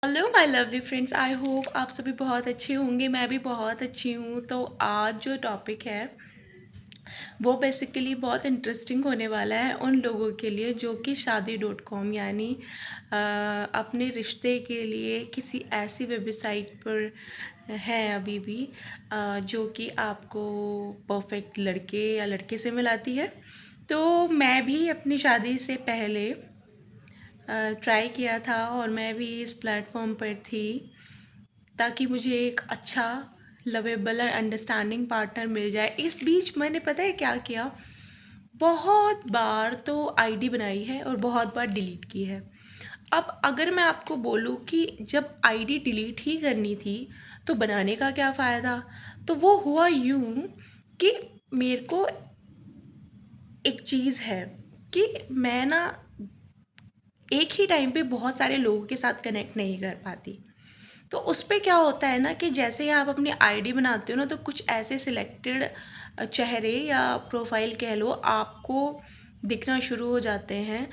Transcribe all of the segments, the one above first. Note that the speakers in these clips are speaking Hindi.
Hello my lovely friends, I hope आप सभी बहुत अच्छे होंगे। मैं भी बहुत अच्छी हूँ। तो आज जो टॉपिक है वो बेसिकली बहुत इंटरेस्टिंग होने वाला है उन लोगों के लिए जो कि शादी.com यानी अपने रिश्ते के लिए किसी ऐसी वेबसाइट पर हैं अभी भी, जो कि आपको परफेक्ट लड़के या लड़के से मिलाती है। तो मैं भी अपनी शादी से पहले ट्राई किया था और मैं भी इस प्लेटफॉर्म पर थी ताकि मुझे एक अच्छा लवेबल और अंडरस्टैंडिंग पार्टनर मिल जाए। इस बीच मैंने पता है क्या किया, बहुत बार तो आईडी बनाई है और बहुत बार डिलीट की है। अब अगर मैं आपको बोलूँ कि जब आईडी डिलीट ही करनी थी तो बनाने का क्या फ़ायदा। तो वो हुआ यूँ कि मेरे को एक चीज़ है कि मैं ना एक ही टाइम पे बहुत सारे लोगों के साथ कनेक्ट नहीं कर पाती। तो उस पे क्या होता है ना कि जैसे ही आप अपनी आईडी बनाते हो ना, तो कुछ ऐसे सिलेक्टेड चेहरे या प्रोफाइल कह लो आपको दिखना शुरू हो जाते हैं,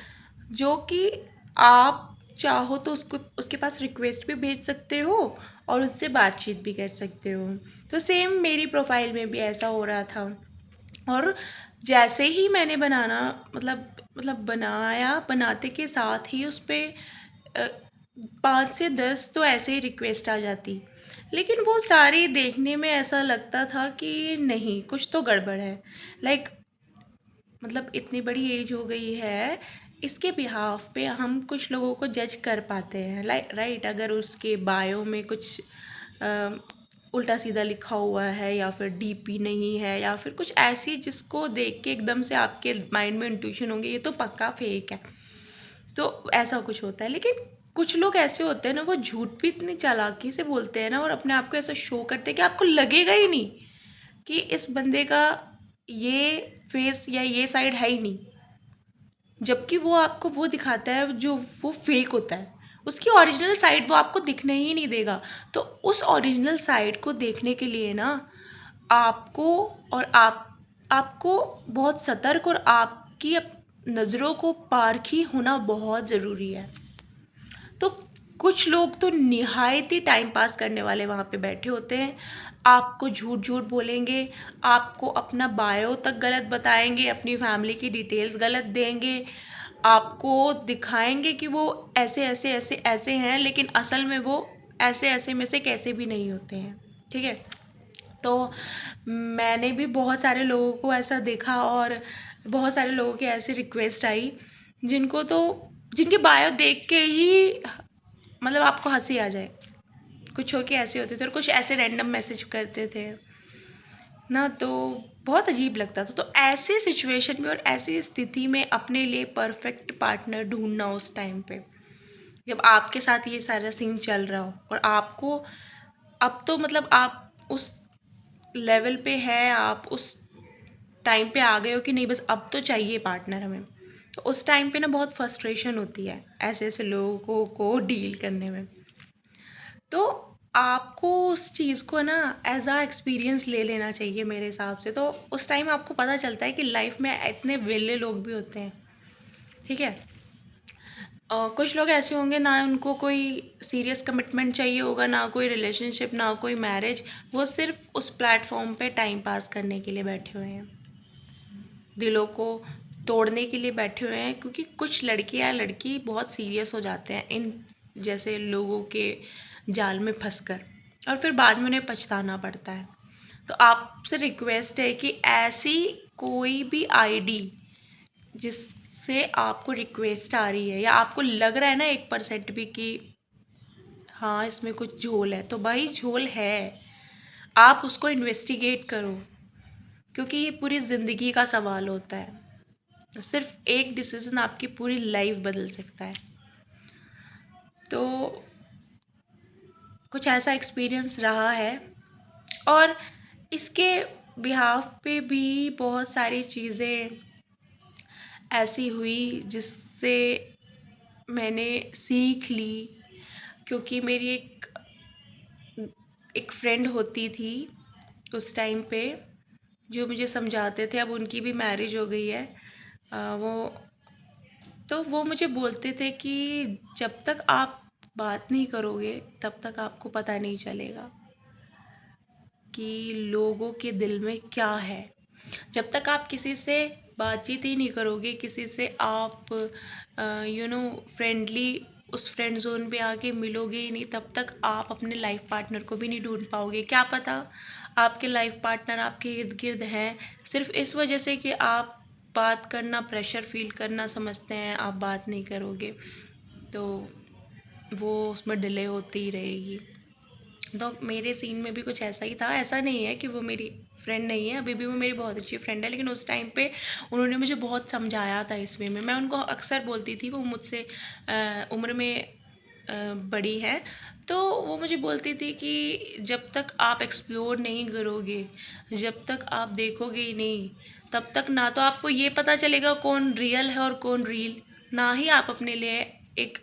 जो कि आप चाहो तो उसको उसके पास रिक्वेस्ट भी भेज सकते हो और उससे बातचीत भी कर सकते हो। तो सेम मेरी प्रोफाइल में भी ऐसा हो रहा था। और जैसे ही मैंने बनाना मतलब बनाया, बनाते के साथ ही उस पर 5 से 10 तो ऐसे ही रिक्वेस्ट आ जाती। लेकिन वो सारी देखने में ऐसा लगता था कि नहीं, कुछ तो गड़बड़ है। लाइक मतलब इतनी बड़ी एज हो गई है, इसके बिहाफ पे हम कुछ लोगों को जज कर पाते हैं। लाइक राइट, अगर उसके बायो में कुछ अ, उल्टा सीधा लिखा हुआ है या फिर डीपी नहीं है या फिर कुछ ऐसी जिसको देख के एकदम से आपके माइंड में इंट्यूशन होंगे ये तो पक्का फेक है, तो ऐसा कुछ होता है। लेकिन कुछ लोग ऐसे होते हैं ना, वो झूठ भी इतनी चालाकी से बोलते हैं ना और अपने आप को ऐसा शो करते हैं कि आपको लगेगा ही नहीं कि इस बंदे का ये फेस या ये साइड है ही नहीं, जबकि वो आपको वो दिखाता है जो वो फेक होता है। उसकी ओरिजिनल साइड वो आपको दिखने ही नहीं देगा। तो उस ओरिजिनल साइड को देखने के लिए ना आपको और आपको बहुत सतर्क और आपकी नज़रों को पारखी होना बहुत ज़रूरी है। तो कुछ लोग तो निहायत ही टाइम पास करने वाले वहाँ पे बैठे होते हैं, आपको झूठ झूठ बोलेंगे, आपको अपना बायो तक गलत बताएंगे, अपनी फैमिली की डिटेल्स गलत देंगे, आपको दिखाएंगे कि वो ऐसे ऐसे ऐसे ऐसे हैं, लेकिन असल में वो ऐसे ऐसे में से कैसे भी नहीं होते हैं। ठीक है। तो मैंने भी बहुत सारे लोगों को ऐसा देखा और बहुत सारे लोगों की ऐसी रिक्वेस्ट आई जिनको तो जिनके बायो देख के ही मतलब आपको हंसी आ जाए। कुछ हो के ऐसे होते थे और कुछ ऐसे रैंडम मैसेज करते थे ना, तो बहुत अजीब लगता था। तो ऐसी सिचुएशन में और ऐसी स्थिति में अपने लिए परफेक्ट पार्टनर ढूंढना उस टाइम पे, जब आपके साथ ये सारा सीन चल रहा हो और आपको अब तो मतलब आप उस लेवल पे है, आप उस टाइम पे आ गए हो कि नहीं बस अब तो चाहिए पार्टनर हमें। तो उस टाइम पे ना बहुत फ्रस्ट्रेशन होती है ऐसे ऐसे लोगों को डील करने में। तो आपको उस चीज़ को ना एज आ एक्सपीरियंस ले लेना चाहिए मेरे हिसाब से। तो उस टाइम आपको पता चलता है कि लाइफ में इतने वेले लोग भी होते हैं। ठीक है। कुछ लोग ऐसे होंगे ना, उनको कोई सीरियस कमिटमेंट चाहिए होगा, ना कोई रिलेशनशिप, ना कोई मैरिज, वो सिर्फ उस प्लेटफॉर्म पे टाइम पास करने के लिए बैठे हुए हैं, दिलों को तोड़ने के लिए बैठे हुए हैं। क्योंकि कुछ लड़के या लड़की बहुत सीरियस हो जाते हैं इन जैसे लोगों के जाल में फंसकर, और फिर बाद में उन्हें पछताना पड़ता है। तो आपसे रिक्वेस्ट है कि ऐसी कोई भी आईडी जिससे आपको रिक्वेस्ट आ रही है या आपको लग रहा है ना 1% भी कि हाँ इसमें कुछ झोल है, तो भाई झोल है, आप उसको इन्वेस्टिगेट करो। क्योंकि ये पूरी ज़िंदगी का सवाल होता है, सिर्फ एक डिसीजन आपकी पूरी लाइफ बदल सकता है। तो कुछ ऐसा एक्सपीरियंस रहा है और इसके बिहाफ पे भी बहुत सारी चीज़ें ऐसी हुई जिससे मैंने सीख ली। क्योंकि मेरी एक फ्रेंड होती थी उस टाइम पे जो मुझे समझाते थे, अब उनकी भी मैरिज हो गई है। वो मुझे बोलते थे कि जब तक आप बात नहीं करोगे तब तक आपको पता नहीं चलेगा कि लोगों के दिल में क्या है। जब तक आप किसी से बातचीत ही नहीं करोगे, किसी से आप फ्रेंडली उस फ्रेंड जोन पे आके मिलोगे ही नहीं, तब तक आप अपने लाइफ पार्टनर को भी नहीं ढूंढ पाओगे। क्या पता आपके लाइफ पार्टनर आपके इर्द गिर्द हैं, सिर्फ इस वजह से कि आप बात करना, प्रेशर फील करना समझते हैं, आप बात नहीं करोगे तो वो उसमें डिले होती ही रहेगी। तो मेरे सीन में भी कुछ ऐसा ही था। ऐसा नहीं है कि वो मेरी फ्रेंड नहीं है, अभी भी वो मेरी बहुत अच्छी फ्रेंड है, लेकिन उस टाइम पे उन्होंने मुझे बहुत समझाया था इस वे में। मैं उनको अक्सर बोलती थी, वो मुझसे उम्र में बड़ी है, तो वो मुझे बोलती थी कि जब तक आप एक्सप्लोर नहीं करोगे, जब तक आप देखोगे ही नहीं, तब तक ना तो आपको ये पता चलेगा कौन रियल है और कौन रील, ना ही आप अपने लिए एक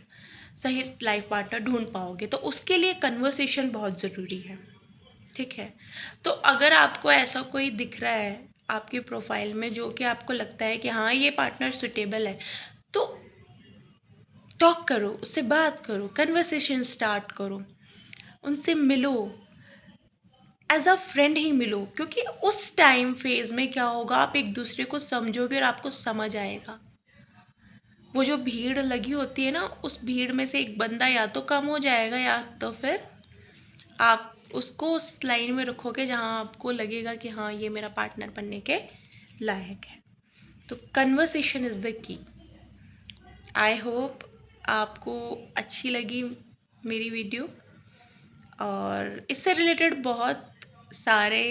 सही लाइफ पार्टनर ढूंढ पाओगे। तो उसके लिए कन्वर्सेशन बहुत ज़रूरी है, ठीक है। तो अगर आपको ऐसा कोई दिख रहा है आपके प्रोफाइल में जो कि आपको लगता है कि हाँ ये पार्टनर सुटेबल है, तो टॉक करो, उससे बात करो, कन्वर्सेशन स्टार्ट करो, उनसे मिलो, एज अ फ्रेंड ही मिलो। क्योंकि उस टाइम फेज में क्या होगा, आप एक दूसरे को समझोगे और आपको समझ आएगा। वो जो भीड़ लगी होती है ना, उस भीड़ में से एक बंदा या तो कम हो जाएगा, या तो फिर आप उसको उस लाइन में रखोगे जहाँ आपको लगेगा कि हाँ ये मेरा पार्टनर बनने के लायक है। तो conversation is the key. I hope आपको अच्छी लगी मेरी वीडियो, और इससे रिलेटेड बहुत सारे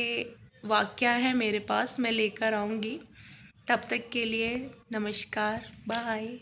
वाक्या हैं मेरे पास, मैं लेकर आऊँगी। तब तक के लिए नमस्कार, बाय।